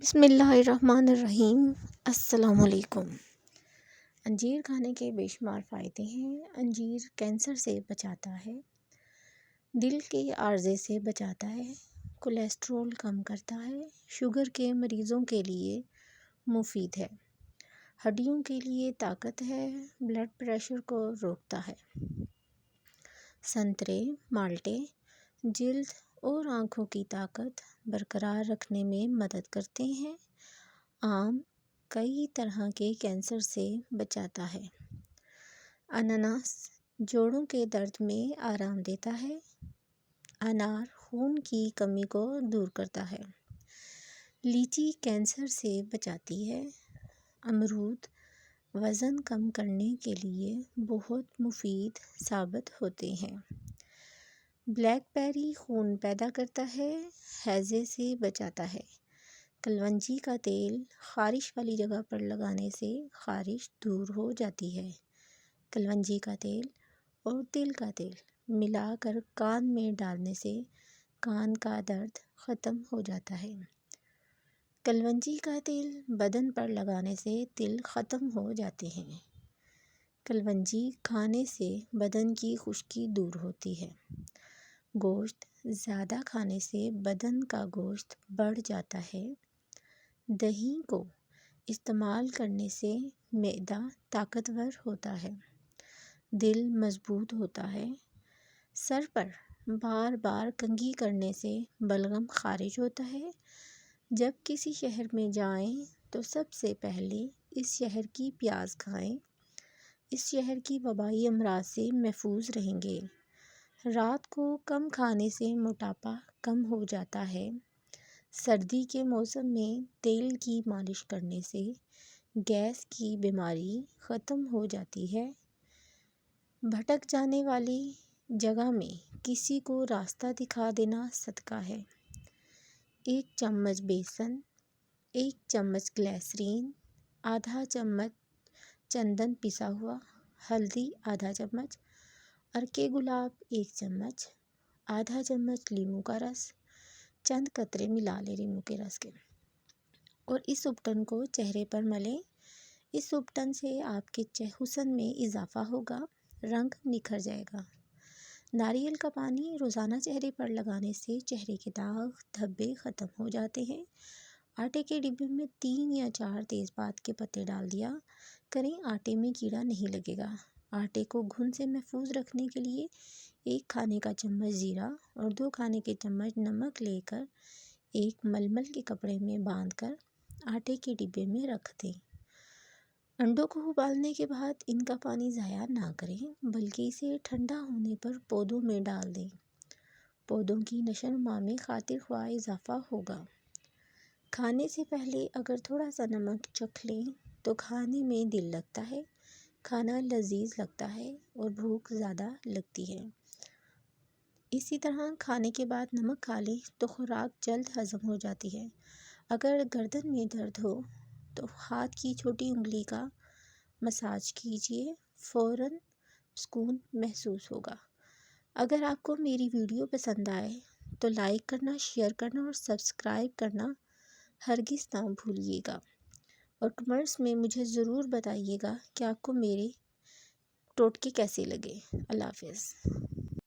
بسم اللہ الرحمن الرحیم۔ السلام علیکم۔ انجیر کھانے کے بے شمار فائدے ہیں۔ انجیر کینسر سے بچاتا ہے، دل کے عارضے سے بچاتا ہے، کولیسٹرول کم کرتا ہے، شوگر کے مریضوں کے لیے مفید ہے، ہڈیوں کے لیے طاقت ہے، بلڈ پریشر کو روکتا ہے۔ سنترے، مالٹے جلد اور آنکھوں کی طاقت برقرار رکھنے میں مدد کرتے ہیں۔ آم کئی طرح کے کینسر سے بچاتا ہے۔ انناس جوڑوں کے درد میں آرام دیتا ہے۔ انار خون کی کمی کو دور کرتا ہے۔ لیچی کینسر سے بچاتی ہے۔ امرود وزن کم کرنے کے لیے بہت مفید ثابت ہوتے ہیں۔ بلیک بیری خون پیدا کرتا ہے، ہیضے سے بچاتا ہے۔ کلونجی کا تیل خارش والی جگہ پر لگانے سے خارش دور ہو جاتی ہے۔ کلونجی کا تیل اور تل کا تیل ملا کر کان میں ڈالنے سے کان کا درد ختم ہو جاتا ہے۔ کلونجی کا تیل بدن پر لگانے سے تل ختم ہو جاتے ہیں۔ کلونجی کھانے سے بدن کی خشکی دور ہوتی ہے۔ گوشت زیادہ کھانے سے بدن کا گوشت بڑھ جاتا ہے۔ دہی کو استعمال کرنے سے معدہ طاقتور ہوتا ہے، دل مضبوط ہوتا ہے۔ سر پر بار بار کنگھی کرنے سے بلغم خارج ہوتا ہے۔ جب کسی شہر میں جائیں تو سب سے پہلے اس شہر کی پیاز کھائیں، اس شہر کی وبائی امراض سے محفوظ رہیں گے۔ رات کو کم کھانے سے موٹاپا کم ہو جاتا ہے۔ سردی کے موسم میں تیل کی مالش کرنے سے گیس کی بیماری ختم ہو جاتی ہے۔ بھٹک جانے والی جگہ میں کسی کو راستہ دکھا دینا صدقہ ہے۔ 1 چمچ بیسن، 1 چمچ گلیسرین، آدھا چمچ چندن پسا ہوا، ہلدی آدھا چمچ، عرق گلاب 1 چمچ، آدھا چمچ لیموں کا رس، چند قطرے ملا لیں لیموں کے رس کے، اور اس اپٹن کو چہرے پر ملیں۔ اس اپٹن سے آپ کے حسن میں اضافہ ہوگا، رنگ نکھر جائے گا۔ ناریل کا پانی روزانہ چہرے پر لگانے سے چہرے کے داغ دھبے ختم ہو جاتے ہیں۔ آٹے کے ڈبے میں 3 یا 4 تیز پات کے پتے ڈال دیا کریں، آٹے میں کیڑا نہیں لگے گا۔ آٹے کو گھن سے محفوظ رکھنے کے لیے 1 کھانے کا چمچ زیرہ اور 2 کھانے کے چمچ نمک لے کر ایک ململ کے کپڑے میں باندھ کر آٹے کے ڈبے میں رکھ دیں۔ انڈوں کو ابالنے کے بعد ان کا پانی ضائع نہ کریں، بلکہ اسے ٹھنڈا ہونے پر پودوں میں ڈال دیں۔ پودوں کی نشو و نما میں خاطر خواہ اضافہ ہوگا۔ کھانے سے پہلے اگر تھوڑا سا نمک چکھ لیں تو کھانے میں دل لگتا ہے، کھانا لذیذ لگتا ہے اور بھوک زیادہ لگتی ہے۔ اسی طرح کھانے کے بعد نمک کھا لیں تو خوراک جلد ہضم ہو جاتی ہے۔ اگر گردن میں درد ہو تو ہاتھ کی چھوٹی انگلی کا مساج کیجیے، فوراً سکون محسوس ہوگا۔ اگر آپ کو میری ویڈیو پسند آئے تو لائک کرنا، شیئر کرنا اور سبسکرائب کرنا ہرگز نہ بھولیے گا، اور کمنٹس میں مجھے ضرور بتائیے گا کہ آپ کو میرے ٹوٹکے کیسے لگے۔ اللہ حافظ۔